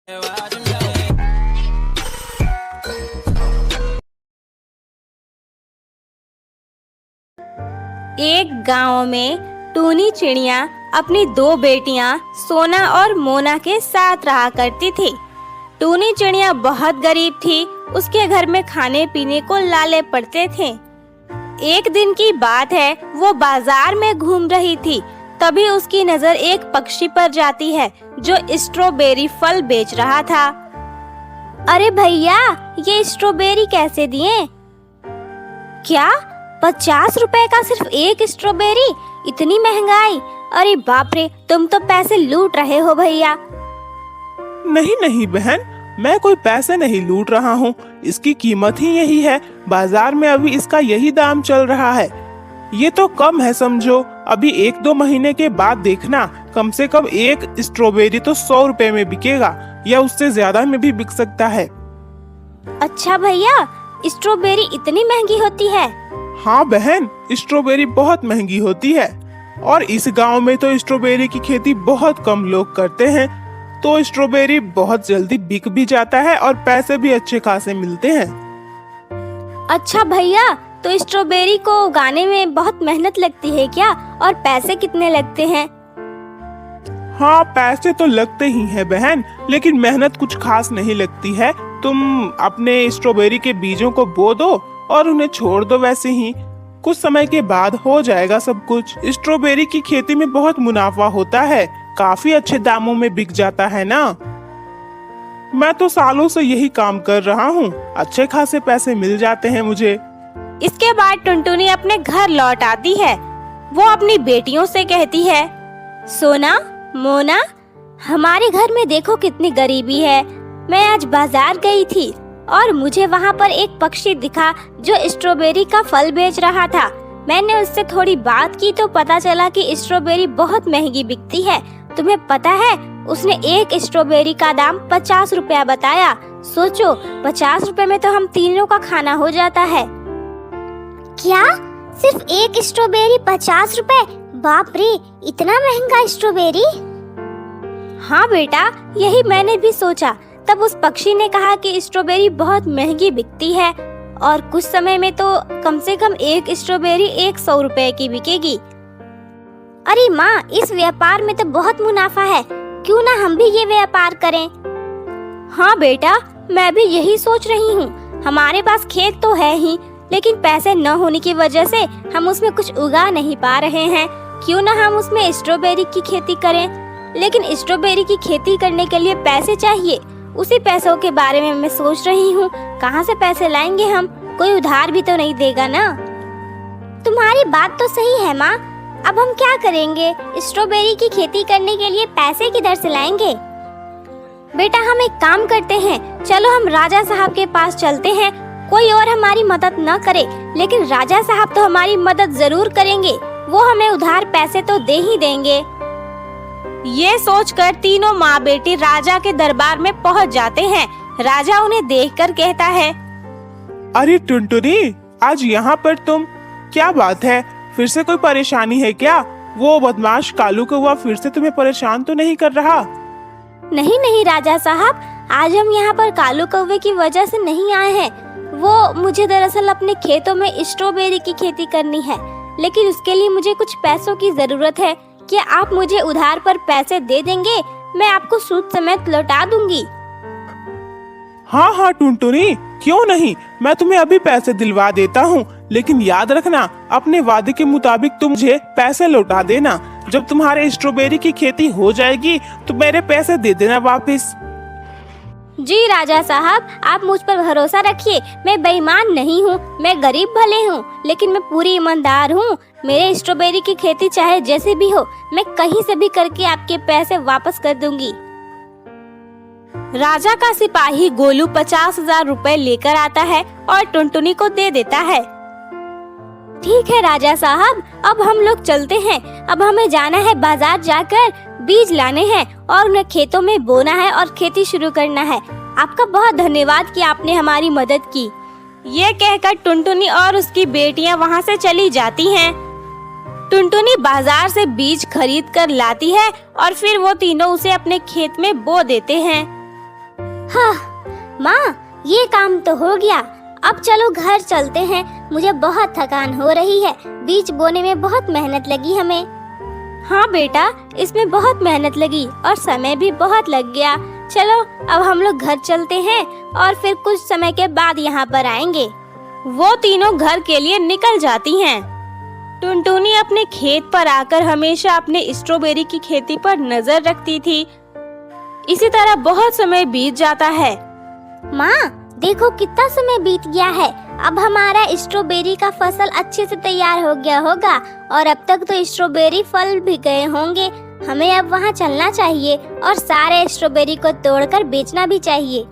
एक गांव में टूनी चिड़िया अपनी दो बेटियां सोना और मोना के साथ रहा करती थी। टूनी चिड़िया बहुत गरीब थी, उसके घर में खाने पीने को लाले पड़ते थे। एक दिन की बात है, वो बाजार में घूम रही थी, तभी उसकी नजर एक पक्षी पर जाती है जो स्ट्रॉबेरी फल बेच रहा था। अरे भैया, ये स्ट्रॉबेरी कैसे दिए? क्या 50 रुपए का सिर्फ एक स्ट्रॉबेरी? इतनी महंगाई! अरे बाप रे, तुम तो पैसे लूट रहे हो भैया। नहीं नहीं बहन, मैं कोई पैसे नहीं लूट रहा हूँ। इसकी कीमत ही यही है, बाजार में अभी इसका यही दाम चल रहा है। ये तो कम है समझो, अभी 1-2 महीने के बाद देखना, कम से कम एक स्ट्रॉबेरी तो 100 रुपए में बिकेगा या उससे ज्यादा में भी बिक सकता है। अच्छा भैया, स्ट्रॉबेरी इतनी महंगी होती है? हाँ बहन, स्ट्रॉबेरी बहुत महंगी होती है और इस गांव में तो स्ट्रॉबेरी की खेती बहुत कम लोग करते हैं, तो स्ट्रॉबेरी बहुत जल्दी बिक भी जाता है और पैसे भी अच्छे खासे मिलते हैं। अच्छा भैया, तो स्ट्रॉबेरी को उगाने में बहुत मेहनत लगती है क्या, और पैसे कितने लगते हैं? हाँ, पैसे तो लगते ही हैं बहन, लेकिन मेहनत कुछ खास नहीं लगती है। तुम अपने स्ट्रॉबेरी के बीजों को बो दो और उन्हें छोड़ दो, वैसे ही कुछ समय के बाद हो जाएगा सब कुछ। स्ट्रॉबेरी की खेती में बहुत मुनाफा होता है, काफी अच्छे दामों में बिक जाता है ना। मैं तो सालों से यही काम कर रहा हूँ, अच्छे खासे पैसे मिल जाते हैं मुझे। इसके बाद टुनटुनी अपने घर लौट आती है। वो अपनी बेटियों से कहती है, सोना, मोना, हमारे घर में देखो कितनी गरीबी है। मैं आज बाजार गई थी और मुझे वहाँ पर एक पक्षी दिखा जो स्ट्रॉबेरी का फल बेच रहा था। मैंने उससे थोड़ी बात की तो पता चला कि स्ट्रॉबेरी बहुत महंगी बिकती है। तुम्हें पता है, उसने एक स्ट्रॉबेरी का दाम 50 रुपया बताया। सोचो, 50 रुपए में तो हम तीनों का खाना हो जाता है। क्या? सिर्फ एक स्ट्रॉबेरी 50 रुपए? बाप रे, इतना महंगा स्ट्रॉबेरी? हाँ बेटा, यही मैंने भी सोचा। तब उस पक्षी ने कहा कि स्ट्रॉबेरी बहुत महंगी बिकती है और कुछ समय में तो कम से कम एक स्ट्रॉबेरी 100 रुपए की बिकेगी। अरे माँ, इस व्यापार में तो बहुत मुनाफा है, क्यों ना हम भी ये व्यापार करें? हाँ बेटा, मैं भी यही सोच रही हूँ। हमारे पास खेत तो है ही, लेकिन पैसे न होने की वजह से हम उसमें कुछ उगा नहीं पा रहे हैं। क्यों ना हम उसमें स्ट्रॉबेरी की खेती करें? लेकिन स्ट्रॉबेरी की खेती करने के लिए पैसे चाहिए। उसी पैसों के बारे में मैं सोच रही हूँ, कहाँ से पैसे लाएंगे हम? कोई उधार भी तो नहीं देगा ना। तुम्हारी बात तो सही है माँ, अब हम क्या करेंगे? स्ट्रॉबेरी की खेती करने के लिए पैसे किधर से लाएंगे? बेटा, हम एक काम करते हैं, चलो हम राजा साहब के पास चलते हैं। कोई और हमारी मदद न करे, लेकिन राजा साहब तो हमारी मदद जरूर करेंगे। वो हमें उधार पैसे तो दे ही देंगे। ये सोचकर तीनों माँ बेटी राजा के दरबार में पहुँच जाते हैं। राजा उन्हें देखकर कहता है, अरे टुनटुनी, आज यहाँ पर तुम? क्या बात है, फिर से कोई परेशानी है क्या? वो बदमाश कालू कौवा फिर से तुम्हें परेशान तो नहीं कर रहा? नहीं नहीं राजा साहब, आज हम यहाँ पर कालू कौवे की वजह से नहीं आए हैं। वो मुझे दरअसल अपने खेतों में स्ट्रॉबेरी की खेती करनी है, लेकिन उसके लिए मुझे कुछ पैसों की जरूरत है। क्या आप मुझे उधार पर पैसे दे देंगे? मैं आपको सूद समेत लौटा दूंगी। हाँ हाँ टुनटुनी, क्यों नहीं, मैं तुम्हें अभी पैसे दिलवा देता हूँ, लेकिन याद रखना, अपने वादे के मुताबिक तुम मुझे पैसे लौटा देना। जब तुम्हारे स्ट्रॉबेरी की खेती हो जाएगी तो मेरे पैसे दे देना वापस। जी राजा साहब, आप मुझ पर भरोसा रखिए। मैं बेईमान नहीं हूँ, मैं गरीब भले हूँ, लेकिन मैं पूरी ईमानदार हूँ। मेरे स्ट्रॉबेरी की खेती चाहे जैसे भी हो, मैं कहीं से भी करके आपके पैसे वापस कर दूंगी। राजा का सिपाही गोलू 50,000 रुपए लेकर आता है और टुनटुनी को दे देता है। ठीक है राजा साहब, अब हम लोग चलते हैं। अब हमें जाना है बाजार, जाकर बीज लाने हैं और उन्हें खेतों में बोना है और खेती शुरू करना है। आपका बहुत धन्यवाद कि आपने हमारी मदद की। ये कहकर टुनटुनी और उसकी बेटियां वहां से चली जाती हैं। टुनटुनी बाजार से बीज खरीद कर लाती है और फिर वो तीनों उसे अपने खेत में बो देते हैं। हाँ माँ, ये काम तो हो गया। अब चलो घर चलते हैं, मुझे बहुत थकान हो रही है। बीज बोने में बहुत मेहनत लगी हमें। हाँ बेटा, इसमें बहुत मेहनत लगी और समय भी बहुत लग गया। चलो अब हम लोग घर चलते हैं और फिर कुछ समय के बाद यहाँ पर आएंगे। वो तीनों घर के लिए निकल जाती हैं। टुनटुनी अपने खेत पर आकर हमेशा अपने स्ट्रॉबेरी की खेती पर नजर रखती थी। इसी तरह बहुत समय बीत जाता है। माँ देखो कितना समय बीत गया है। अब हमारा स्ट्रॉबेरी का फसल अच्छे से तैयार हो गया होगा और अब तक तो स्ट्रॉबेरी फल भी गए होंगे। हमें अब वहाँ चलना चाहिए और सारे स्ट्रॉबेरी को तोड़कर बेचना भी चाहिए।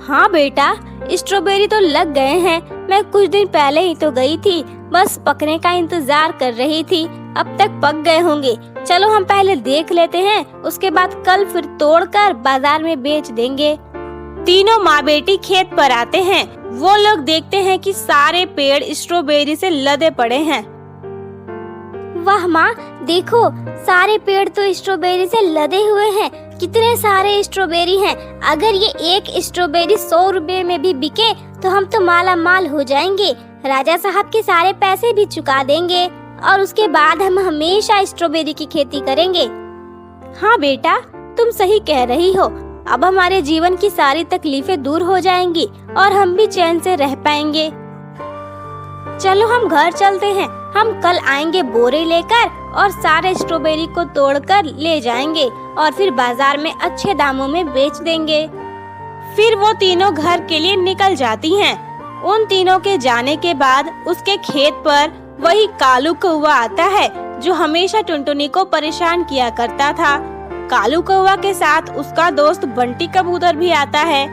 हाँ बेटा, स्ट्रॉबेरी तो लग गए हैं। मैं कुछ दिन पहले ही तो गई थी, बस पकने का इंतजार कर रही थी। अब तक पक गए होंगे। चलो हम पहले देख लेते हैं, उसके बाद कल फिर तोड़कर बाजार में बेच देंगे। तीनों माँ बेटी खेत पर आते हैं। वो लोग देखते हैं कि सारे पेड़ स्ट्रॉबेरी से लदे पड़े हैं। वाह माँ, देखो सारे पेड़ तो स्ट्रॉबेरी से लदे हुए हैं। कितने सारे स्ट्रॉबेरी हैं। अगर ये एक स्ट्रॉबेरी 100 रुपए में भी बिके तो हम तो माला माल हो जाएंगे। राजा साहब के सारे पैसे भी चुका देंगे और उसके बाद हम हमेशा स्ट्रॉबेरी की खेती करेंगे। हाँ बेटा, तुम सही कह रही हो। अब हमारे जीवन की सारी तकलीफें दूर हो जाएंगी और हम भी चैन से रह पाएंगे। चलो हम घर चलते हैं। हम कल आएंगे बोरे लेकर और सारे स्ट्रॉबेरी को तोड़कर ले जाएंगे और फिर बाजार में अच्छे दामों में बेच देंगे। फिर वो तीनों घर के लिए निकल जाती हैं। उन तीनों के जाने के बाद उसके खेत पर वही कालू कौवा आता है जो हमेशा टुनटुनी को परेशान किया करता था। कालू कौवा के साथ उसका दोस्त बंटी कबूतर भी आता है।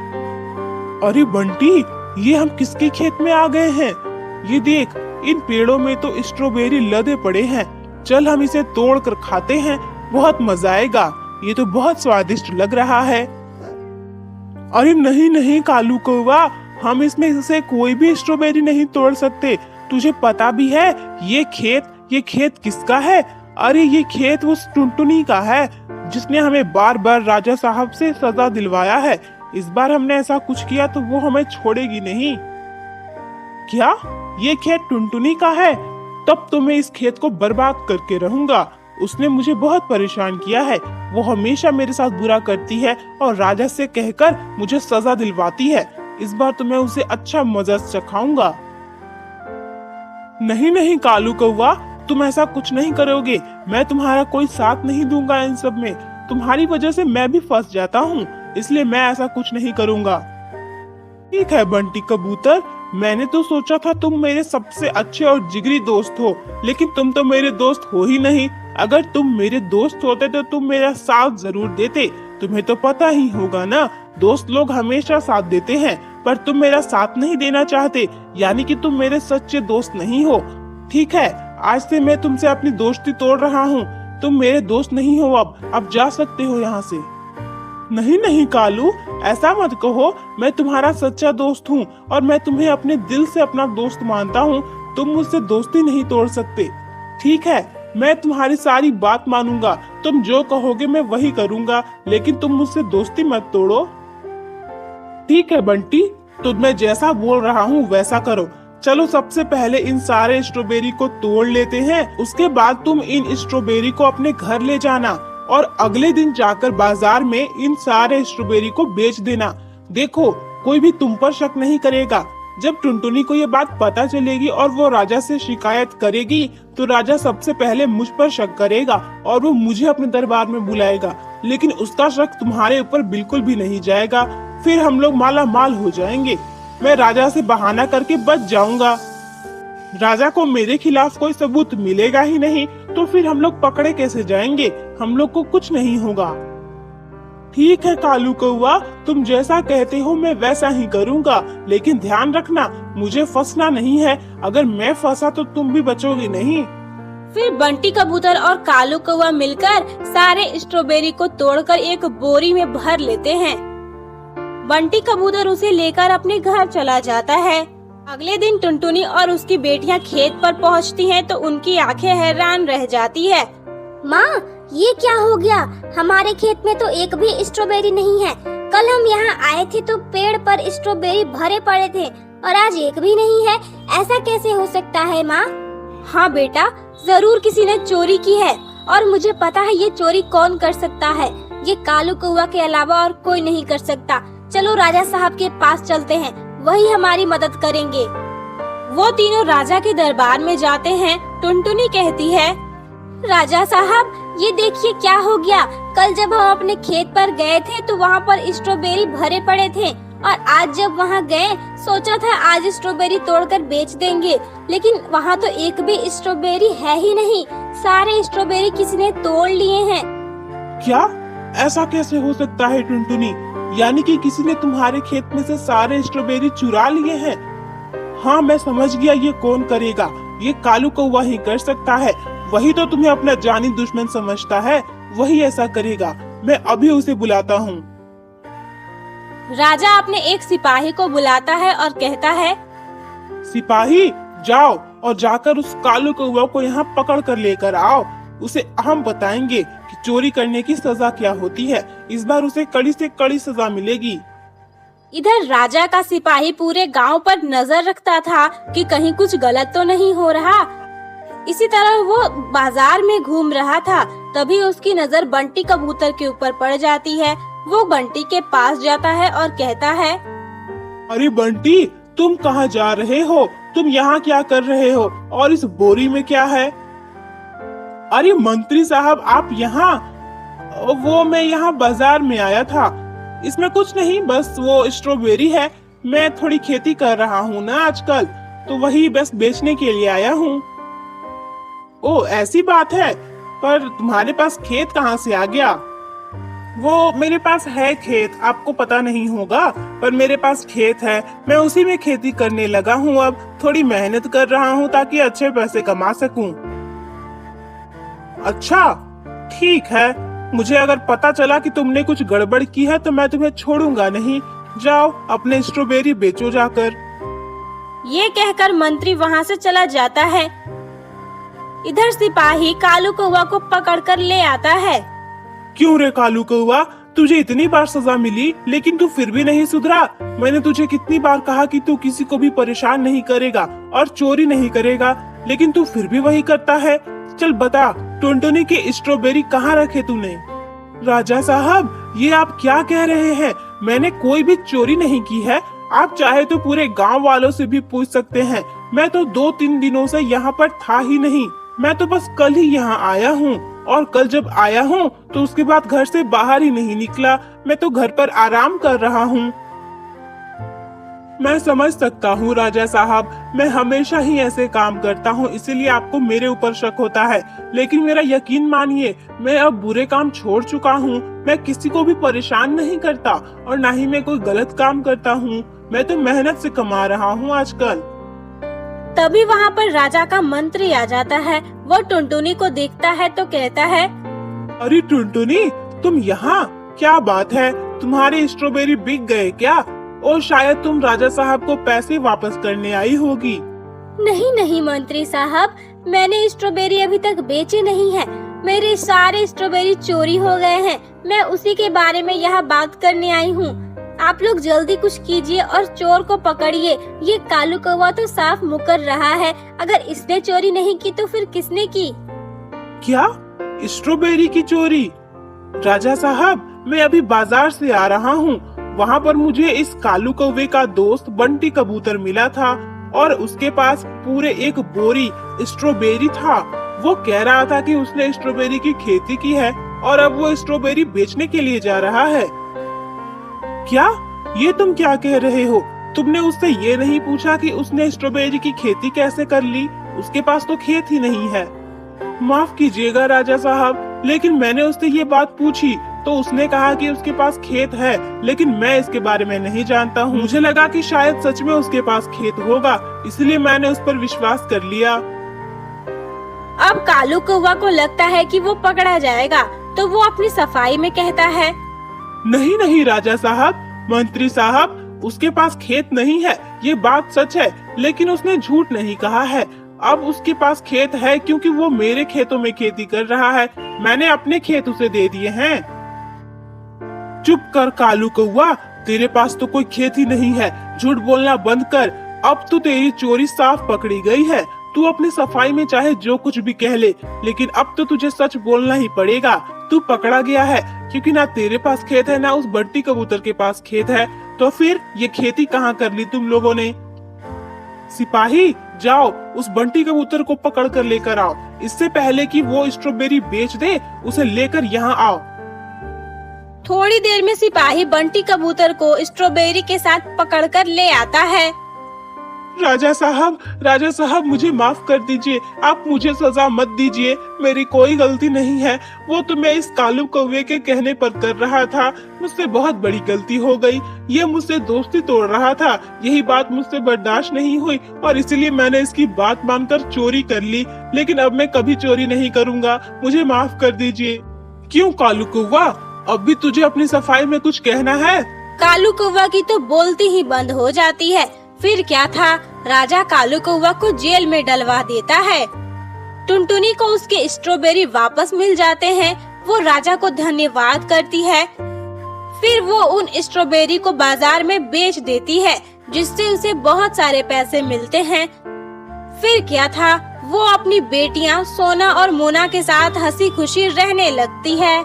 अरे बंटी, ये हम किसके खेत में आ गए हैं? ये देख, इन पेड़ों में तो स्ट्रॉबेरी लदे पड़े हैं। चल हम इसे तोड़ कर खाते हैं, बहुत मजा आएगा। ये तो बहुत स्वादिष्ट लग रहा है। अरे नहीं नहीं कालू कौवा, हम इसमें से कोई भी स्ट्रॉबेरी नहीं तोड़ सकते। तुझे पता भी है ये खेत किसका है? अरे ये खेत उस टुनटुनी का है जिसने हमें बार बार राजा साहब से सजा दिलवाया है। इस बार हमने ऐसा कुछ किया तो वो हमें छोड़ेगी नहीं। क्या ये खेत टुनटुनी का है? तब तो मैं इस खेत को बर्बाद करके रहूंगा। उसने मुझे बहुत परेशान किया है। वो हमेशा मेरे साथ बुरा करती है और राजा से कहकर मुझे सजा दिलवाती है। इस बार तो मैं उसे अच्छा मजा चखाऊंगा। नहीं नहीं कालू कौवा, तुम ऐसा कुछ नहीं करोगे। मैं तुम्हारा कोई साथ नहीं दूंगा इन सब में। तुम्हारी वजह से मैं भी फंस जाता हूँ, इसलिए मैं ऐसा कुछ नहीं करूंगा। ठीक है बंटी कबूतर, मैंने तो सोचा था तुम मेरे सबसे अच्छे और जिगरी दोस्त हो, लेकिन तुम तो मेरे दोस्त हो ही नहीं। अगर तुम मेरे दोस्त होते तो तुम मेरा साथ जरूर देते। तुम्हें तो पता ही होगा ना, दोस्त लोग हमेशा साथ देते हैं, पर तुम मेरा साथ नहीं देना चाहते, यानी कि तुम मेरे सच्चे दोस्त नहीं हो। ठीक है, आज से मैं तुमसे अपनी दोस्ती तोड़ रहा हूँ। तुम मेरे दोस्त नहीं हो। अब जा सकते हो यहाँ से। नहीं नहीं कालू, ऐसा मत कहो। मैं तुम्हारा सच्चा दोस्त हूँ और मैं तुम्हें अपने दिल से अपना दोस्त मानता हूँ। तुम मुझसे दोस्ती नहीं तोड़ सकते। ठीक है, मैं तुम्हारी सारी बात मानूंगा। तुम जो कहोगे मैं वही करूंगा, लेकिन तुम मुझसे दोस्ती मत तोड़ो। ठीक है बंटी, तो मैं जैसा बोल रहा हूँ वैसा करो। चलो सबसे पहले इन सारे स्ट्रॉबेरी को तोड़ लेते हैं। उसके बाद तुम इन स्ट्रॉबेरी को अपने घर ले जाना और अगले दिन जाकर बाजार में इन सारे स्ट्रॉबेरी को बेच देना। देखो, कोई भी तुम पर शक नहीं करेगा। जब टुनटुनी को ये बात पता चलेगी और वो राजा से शिकायत करेगी तो राजा सबसे पहले मुझ पर शक करेगा और वो मुझे अपने दरबार में बुलाएगा। लेकिन उसका शक तुम्हारे ऊपर बिल्कुल भी नहीं जाएगा। फिर हम लोग माला माल हो जाएंगे। मैं राजा से बहाना करके बच जाऊंगा। राजा को मेरे खिलाफ कोई सबूत मिलेगा ही नहीं, तो फिर हम लोग पकड़े कैसे जाएंगे? हम लोग को कुछ नहीं होगा। ठीक है कालू कौवा, तुम जैसा कहते हो मैं वैसा ही करूंगा, लेकिन ध्यान रखना मुझे फंसना नहीं है। अगर मैं फंसा तो तुम भी बचोगे नहीं। फिर बंटी कबूतर और कालू कौवा मिलकर सारे स्ट्रॉबेरी को तोड़कर एक बोरी में भर लेते हैं। बंटी कबूतर उसे लेकर अपने घर चला जाता है। अगले दिन टुनटुनी और उसकी बेटियां खेत पर पहुंचती हैं तो उनकी आंखें हैरान रह जाती है। माँ, ये क्या हो गया? हमारे खेत में तो एक भी स्ट्रॉबेरी नहीं है। कल हम यहाँ आए थे तो पेड़ पर स्ट्रॉबेरी भरे पड़े थे और आज एक भी नहीं है। ऐसा कैसे हो सकता है माँ? हाँ बेटा, जरूर किसी ने चोरी की है और मुझे पता है ये चोरी कौन कर सकता है। ये कालू कौवा के अलावा और कोई नहीं कर सकता। चलो राजा साहब के पास चलते हैं, वही हमारी मदद करेंगे। वो तीनों राजा के दरबार में जाते हैं। टुनटुनी कहती है, राजा साहब ये देखिए क्या हो गया। कल जब हम अपने खेत पर गए थे तो वहाँ पर स्ट्रॉबेरी भरे पड़े थे और आज जब वहाँ गए सोचा था आज स्ट्रॉबेरी तोड़कर बेच देंगे, लेकिन वहाँ तो एक भी स्ट्रॉबेरी है ही नहीं। सारे स्ट्रॉबेरी किसी ने तोड़ लिए हैं। क्या? ऐसा कैसे हो सकता है टुनटुनी? यानी कि किसी ने तुम्हारे खेत में से सारे स्ट्रॉबेरी चुरा लिए हैं? हाँ, मैं समझ गया ये कौन करेगा। ये कालू कौवा ही कर सकता है। वही तो तुम्हें अपना जानी दुश्मन समझता है, वही ऐसा करेगा। मैं अभी उसे बुलाता हूँ। राजा अपने एक सिपाही को बुलाता है और कहता है, सिपाही जाओ और जाकर उस कालू कौवा को यहाँ पकड़ कर लेकर आओ। उसे हम बताएंगे कि चोरी करने की सजा क्या होती है। इस बार उसे कड़ी से कड़ी सजा मिलेगी। इधर राजा का सिपाही पूरे गांव पर नजर रखता था कि कहीं कुछ गलत तो नहीं हो रहा। इसी तरह वो बाजार में घूम रहा था, तभी उसकी नजर बंटी कबूतर के ऊपर पड़ जाती है। वो बंटी के पास जाता है और कहता है, अरे बंटी, तुम कहाँ जा रहे हो? तुम यहाँ क्या कर रहे हो? और इस बोरी में क्या है? अरे मंत्री साहब, आप यहाँ? वो मैं यहाँ बाजार में आया था। इसमें कुछ नहीं, बस वो स्ट्रॉबेरी है। मैं थोड़ी खेती कर रहा हूँ ना आजकल, तो वही बस बेचने के लिए आया हूँ। ओ ऐसी बात है, पर तुम्हारे पास खेत कहाँ से आ गया? वो मेरे पास है खेत, आपको पता नहीं होगा, पर मेरे पास खेत है। मैं उसी में खेती करने लगा हूँ। अब थोड़ी मेहनत कर रहा हूँ ताकि अच्छे पैसे कमा सकूं। अच्छा ठीक है, मुझे अगर पता चला कि तुमने कुछ गड़बड़ की है तो मैं तुम्हें छोड़ूंगा नहीं। जाओ अपने स्ट्रॉबेरी बेचो जाकर। ये कहकर मंत्री वहाँ से चला जाता है। इधर सिपाही कालू कौवा को पकड़कर ले आता है। क्यों रे कालू कौवा, तुझे इतनी बार सजा मिली लेकिन तू फिर भी नहीं सुधरा। मैंने तुझे कितनी बार कहा कि तू किसी को भी परेशान नहीं करेगा और चोरी नहीं करेगा, लेकिन तू फिर भी वही करता है। चल बता, टुनटुनी की स्ट्रॉबेरी कहाँ रखे तूने? राजा साहब, ये आप क्या कह रहे हैं? मैंने कोई भी चोरी नहीं की है। आप चाहे तो पूरे गांव वालों से भी पूछ सकते हैं। मैं तो 2-3 दिनों से यहाँ पर था ही नहीं। मैं तो बस कल ही यहाँ आया हूँ, और कल जब आया हूँ तो उसके बाद घर से बाहर ही नहीं निकला। मैं तो घर पर आराम कर रहा हूँ। मैं समझ सकता हूँ राजा साहब, मैं हमेशा ही ऐसे काम करता हूँ, इसीलिए आपको मेरे ऊपर शक होता है। लेकिन मेरा यकीन मानिए, मैं अब बुरे काम छोड़ चुका हूँ। मैं किसी को भी परेशान नहीं करता और ना ही मैं कोई गलत काम करता हूँ। मैं तो मेहनत से कमा रहा हूँ आजकल। तभी वहाँ पर राजा का मंत्री आ जाता है। वो टुनटुनी को देखता है तो कहता है, अरे टुनटुनी, तुम यहाँ? क्या बात है, तुम्हारे स्ट्रॉबेरी बिक गए क्या? और शायद तुम राजा साहब को पैसे वापस करने आई होगी। नहीं नहीं मंत्री साहब, मैंने स्ट्रॉबेरी अभी तक बेचे नहीं है। मेरे सारे स्ट्रॉबेरी चोरी हो गए हैं। मैं उसी के बारे में यहाँ बात करने आई हूँ। आप लोग जल्दी कुछ कीजिए और चोर को पकड़िए। ये कालू कौवा तो साफ मुकर रहा है। अगर इसने चोरी नहीं की तो फिर किसने की? क्या? स्ट्रॉबेरी की चोरी? राजा साहब, मैं अभी बाजार से आ रहा हूँ। वहाँ पर मुझे इस कालू कौवे का दोस्त बंटी कबूतर मिला था और उसके पास पूरे एक बोरी स्ट्रॉबेरी था। वो कह रहा था कि उसने स्ट्रॉबेरी की खेती की है और अब वो स्ट्रॉबेरी बेचने के लिए जा रहा है। क्या? ये तुम क्या कह रहे हो? तुमने उससे ये नहीं पूछा कि उसने स्ट्रॉबेरी की खेती कैसे कर ली? उसके पास तो खेत ही नहीं है। माफ कीजिएगा राजा साहब, लेकिन मैंने उससे ये बात पूछी तो उसने कहा कि उसके पास खेत है, लेकिन मैं इसके बारे में नहीं जानता हूँ। मुझे लगा कि शायद सच में उसके पास खेत होगा, इसलिए मैंने उस पर विश्वास कर लिया। अब कालू कौवा को लगता है कि वो पकड़ा जाएगा, तो वो अपनी सफाई में कहता है, नहीं नहीं राजा साहब, मंत्री साहब, उसके पास खेत नहीं है, ये बात सच है, लेकिन उसने झूठ नहीं कहा है। अब उसके पास खेत है क्योंकि वो मेरे खेतों में खेती कर रहा है। मैंने अपने खेत उसे दे दिए हैं। चुप कर कालू कौवा, तेरे पास तो कोई खेत ही नहीं है। झूठ बोलना बंद कर, अब तो तेरी चोरी साफ पकड़ी गई है। तू अपनी सफाई में चाहे जो कुछ भी कह ले, लेकिन अब तो तुझे सच बोलना ही पड़ेगा। तू पकड़ा गया है, क्योंकि ना तेरे पास खेत है ना उस बंटी कबूतर के पास खेत है। तो फिर ये खेती कहाँ कर ली तुम लोगों ने? सिपाही जाओ, उस बंटी कबूतर को पकड़ कर लेकर आओ। इससे पहले कि वो स्ट्रॉबेरी बेच दे, उसे लेकर यहाँ आओ। थोड़ी देर में सिपाही बंटी कबूतर को स्ट्रॉबेरी के साथ पकड़कर ले आता है। राजा साहब मुझे माफ कर दीजिए, आप मुझे सजा मत दीजिए, मेरी कोई गलती नहीं है। वो तो मैं इस कालू कौवे के कहने पर कर रहा था, मुझसे बहुत बड़ी गलती हो गई। ये मुझसे दोस्ती तोड़ रहा था, यही बात मुझसे बर्दाश्त नहीं हुई और इसलिए मैंने इसकी बात मानकर चोरी कर ली। लेकिन अब मैं कभी चोरी नहीं करूँगा, मुझे माफ कर दीजिए। क्यों कालू कौवा, अब भी तुझे अपनी सफाई में कुछ कहना है? कालू कौवा की तो बोलती ही बंद हो जाती है। फिर क्या था, राजा कालू कौवा को जेल में डलवा देता है। टुनटुनी को उसके स्ट्रॉबेरी वापस मिल जाते हैं। वो राजा को धन्यवाद करती है। फिर वो उन स्ट्रॉबेरी को बाजार में बेच देती है, जिससे उसे बहुत सारे पैसे मिलते हैं। फिर क्या था, वो अपनी बेटियां सोना और मोना के साथ हंसी खुशी रहने लगती है।